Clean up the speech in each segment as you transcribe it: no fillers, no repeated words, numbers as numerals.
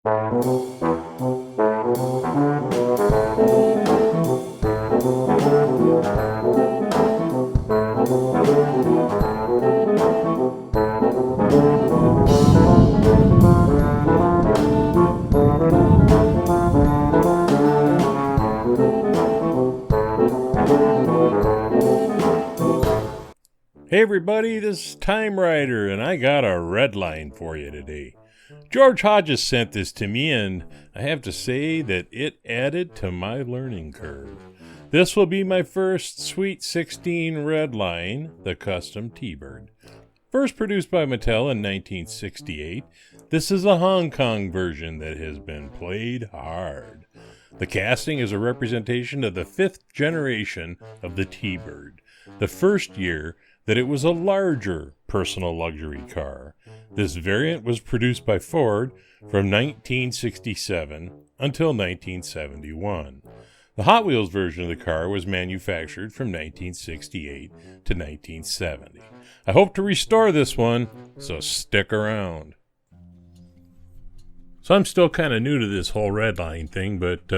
Hey everybody, this is Time Rider, and I got a red line for you today. George Hodges sent this to me, and I have to say that it added to my learning curve. This will be my first Sweet 16 red line, the custom T-Bird. First produced by Mattel in 1968, this is a Hong Kong version that has been played hard. The casting is a representation of the 5th generation of the T-Bird, the first year that it was a larger personal luxury car. This variant was produced by Ford from 1967 until 1971. The Hot Wheels version of the car was manufactured from 1968 to 1970. I hope to restore this one, so stick around. So I'm still kind of new to this whole red line thing, but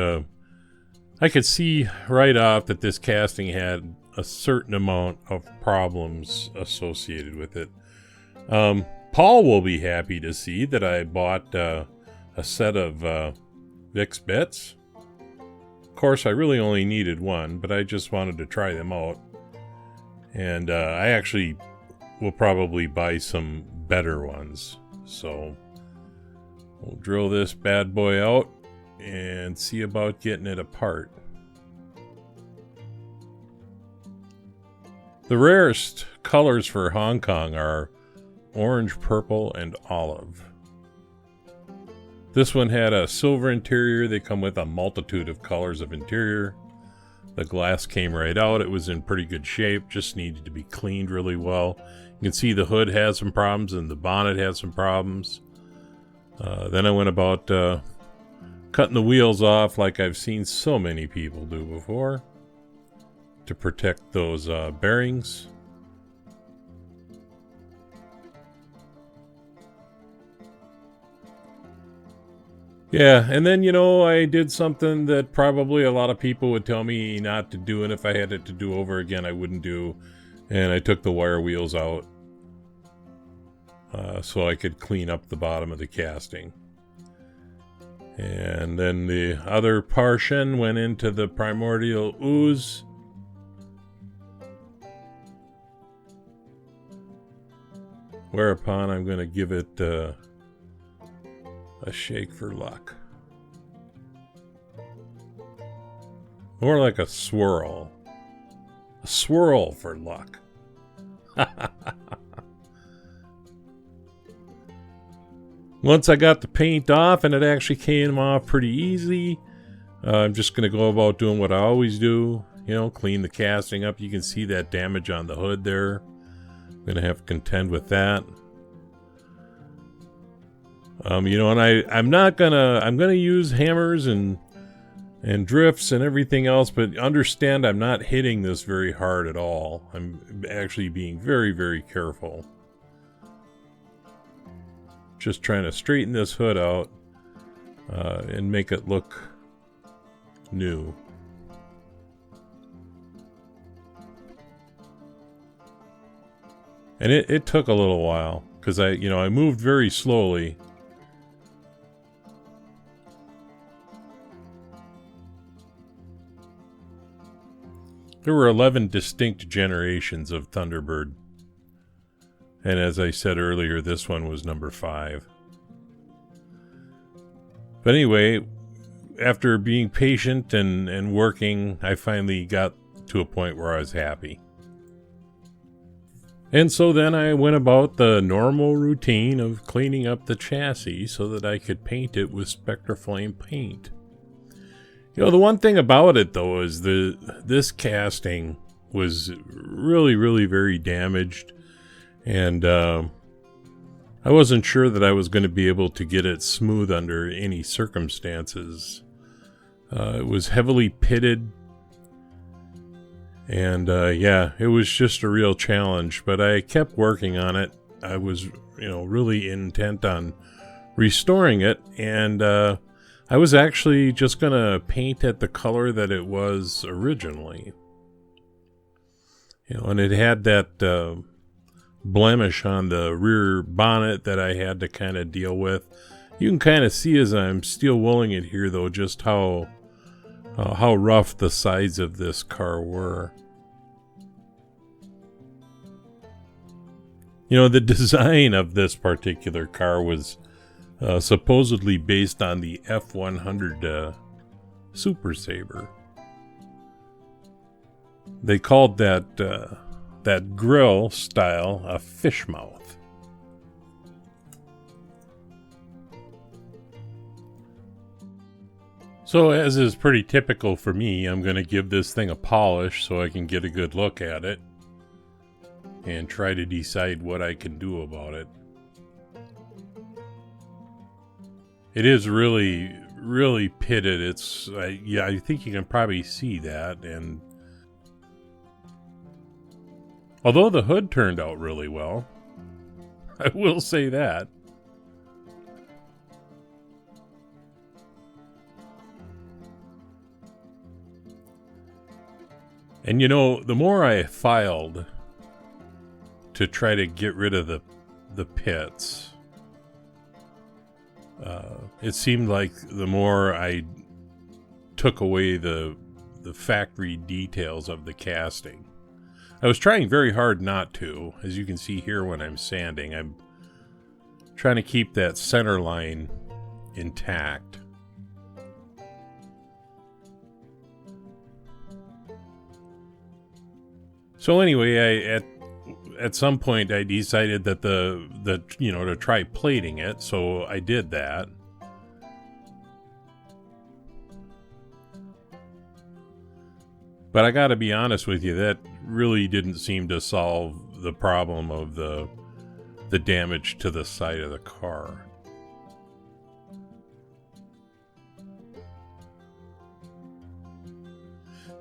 I could see right off that this casting had a certain amount of problems associated with it. Paul will be happy to see that I bought a set of Vicks Bits. Of course, I really only needed one, but I just wanted to try them out. And I actually will probably buy some better ones. So we'll drill this bad boy out and see about getting it apart. The rarest colors for Hong Kong are orange, purple, and olive. This one had a silver interior. They come with a multitude of colors of interior. The glass came right out. It was in pretty good shape, just needed to be cleaned really well. You can see the hood has some problems and the bonnet has some problems. Then I went about cutting the wheels off like I've seen so many people do before, to protect those bearings. Yeah, and then, I did something that probably a lot of people would tell me not to do, and if I had it to do over again, I wouldn't do. And I took the wire wheels out so I could clean up the bottom of the casting. And then the other portion went into the primordial ooze. Whereupon I'm going to give it a shake for luck. More like a swirl. A swirl for luck. Once I got the paint off, and it actually came off pretty easy, I'm just going to go about doing what I always do. Clean the casting up. You can see that damage on the hood there. Gonna have to contend with that. And I'm gonna use hammers and drifts and everything else, but understand I'm not hitting this very hard at all. I'm actually being very, very careful. Just trying to straighten this hood out and make it look new. And it took a little while, because I moved very slowly. There were 11 distinct generations of Thunderbird. And as I said earlier, this one was number 5. But anyway, after being patient and working, I finally got to a point where I was happy. And so then I went about the normal routine of cleaning up the chassis so that I could paint it with Spectraflame paint. The one thing about it, though, is this casting was really, really very damaged. And I wasn't sure that I was going to be able to get it smooth under any circumstances. It was heavily pitted. And it was just a real challenge, but I kept working on it. I was, really intent on restoring it, and I was actually just going to paint it the color that it was originally. And it had that blemish on the rear bonnet that I had to kind of deal with. You can kind of see as I'm steel wooling it here, though, just how rough the sides of this car were. The design of this particular car was supposedly based on the F-100 Super Sabre. They called that grill style a fish mouth. So, as is pretty typical for me, I'm going to give this thing a polish so I can get a good look at it and try to decide what I can do about it. It is really, really pitted. I think you can probably see that. And although the hood turned out really well, I will say that. And the more I filed to try to get rid of the pits, it seemed like the more I took away the factory details of the casting. I was trying very hard not to. As you can see here when I'm sanding, I'm trying to keep that center line intact. So anyway, at some point I decided that to try plating it, so I did that. But I gotta be honest with you, that really didn't seem to solve the problem of the damage to the side of the car.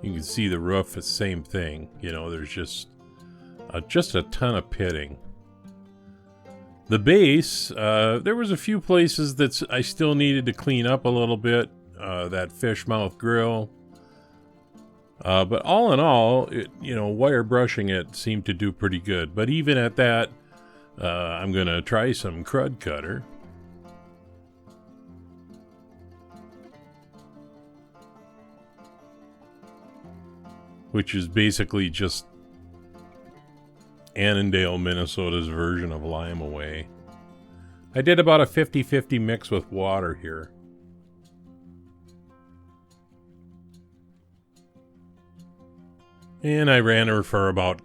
You can see the roof, the same thing. There's just a ton of pitting. The base, there was a few places that I still needed to clean up a little bit. That fish mouth grill. But all in all, wire brushing it seemed to do pretty good. But even at that, I'm going to try some crud cutter. Which is basically just Annandale, Minnesota's version of Lime Away. I did about a 50-50 mix with water here. And I ran her for about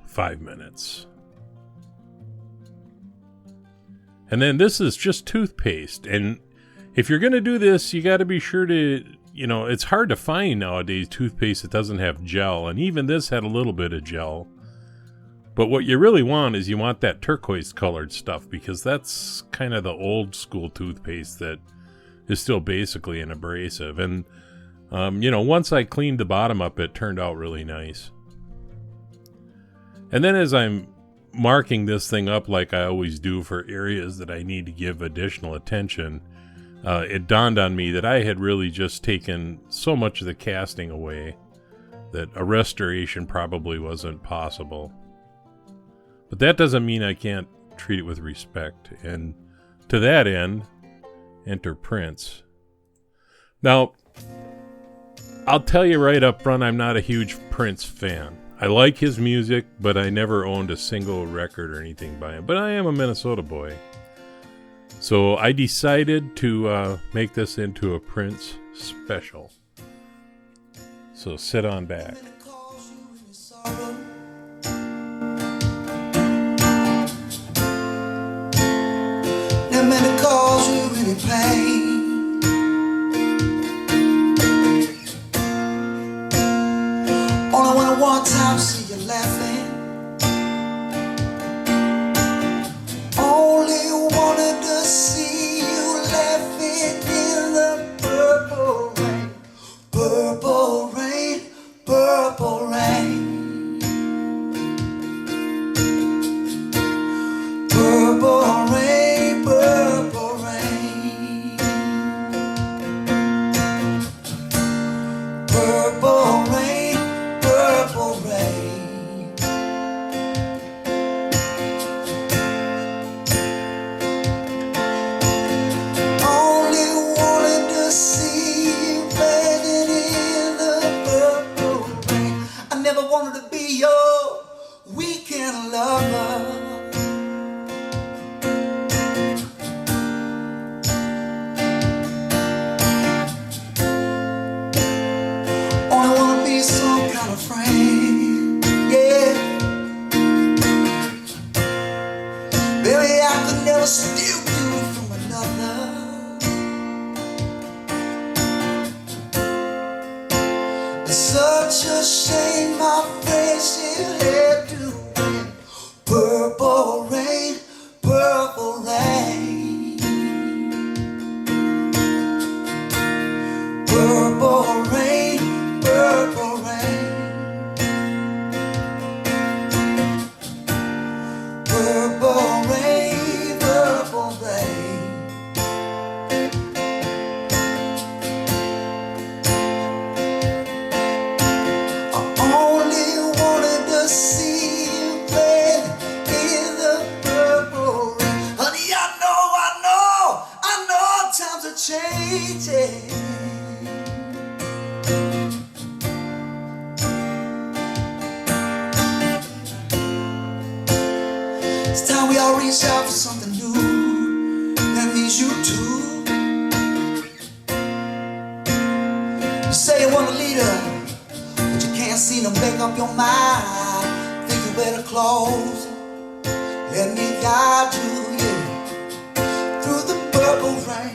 5 minutes. And then this is just toothpaste. And if you're going to do this, you got to be sure to, it's hard to find nowadays toothpaste that doesn't have gel. And even this had a little bit of gel. But what you really want is you want that turquoise colored stuff, because that's kind of the old school toothpaste that is still basically an abrasive. And once I cleaned the bottom up, it turned out really nice. And then as I'm marking this thing up like I always do for areas that I need to give additional attention, it dawned on me that I had really just taken so much of the casting away that a restoration probably wasn't possible. But that doesn't mean I can't treat it with respect. And to that end, enter Prince. Now, I'll tell you right up front, I'm not a huge Prince fan. I like his music, but I never owned a single record or anything by him. But I am a Minnesota boy. So I decided to make this into a Prince special. So sit on back. No matter cause you really pain. Only when I one time see you laughing. Only wanted to see you laughing in the purple rain. Purple rain, purple rain. Purple rain, purple rain. lover. Only wanna be some kind of friend, yeah. Baby, I could never steal you from another. It's such a shame my friendship had to end. Purple rain, purple rain. Purple rain, purple rain. Purple rain, purple rain. I only wanted to see you bathing in the purple rain. Honey, I know times are changing. It's time we all reach out for something new. That means you too. You say you want a leader, but you can't seem to make up your mind. Think you better close. Let me guide you, yeah, through the purple rain.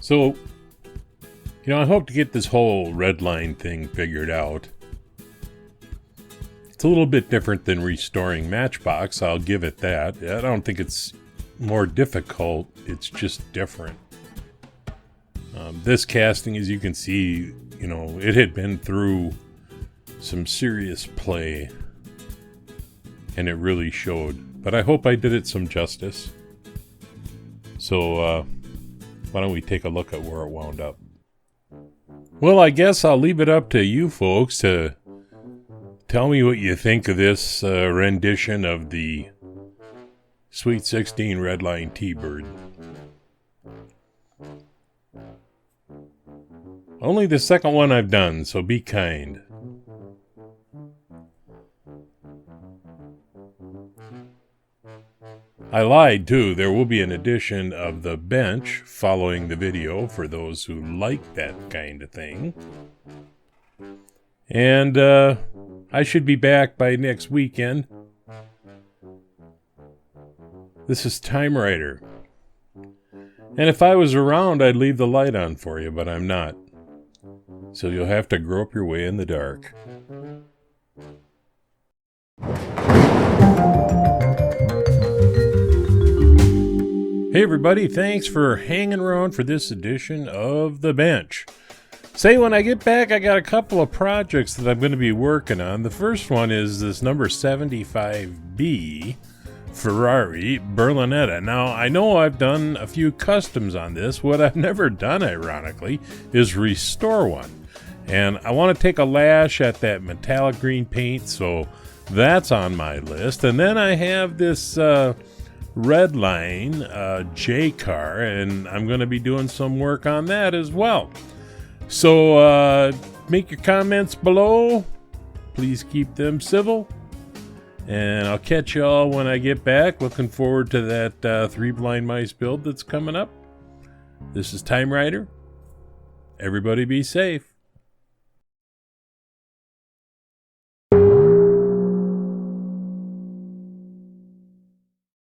So, I hope to get this whole red line thing figured out. It's a little bit different than restoring Matchbox, I'll give it that. I don't think it's more difficult, it's just different. This casting, as you can see, it had been through some serious play, and it really showed. But I hope I did it some justice. So, why don't we take a look at where it wound up? Well, I guess I'll leave it up to you folks to tell me what you think of this rendition of the Sweet 16 Redline T-Bird. Only the second one I've done, so be kind. I lied too, there will be an edition of The Bench following the video for those who like that kind of thing. And I should be back by next weekend. This is Time Rider. And if I was around, I'd leave the light on for you, but I'm not. So you'll have to grope your way in the dark. Hey everybody, thanks for hanging around for this edition of The Bench. Say, when I get back, I got a couple of projects that I'm going to be working on. The first one is this number 75B Ferrari Berlinetta. Now, I know I've done a few customs on this. What I've never done, ironically, is restore one. And I want to take a lash at that metallic green paint, so that's on my list. And then I have this Redline J car, and I'm going to be doing some work on that as well. So make your comments below. Please keep them civil. And I'll catch y'all when I get back. Looking forward to that 3 Blind Mice build that's coming up. This is Time Rider. Everybody be safe.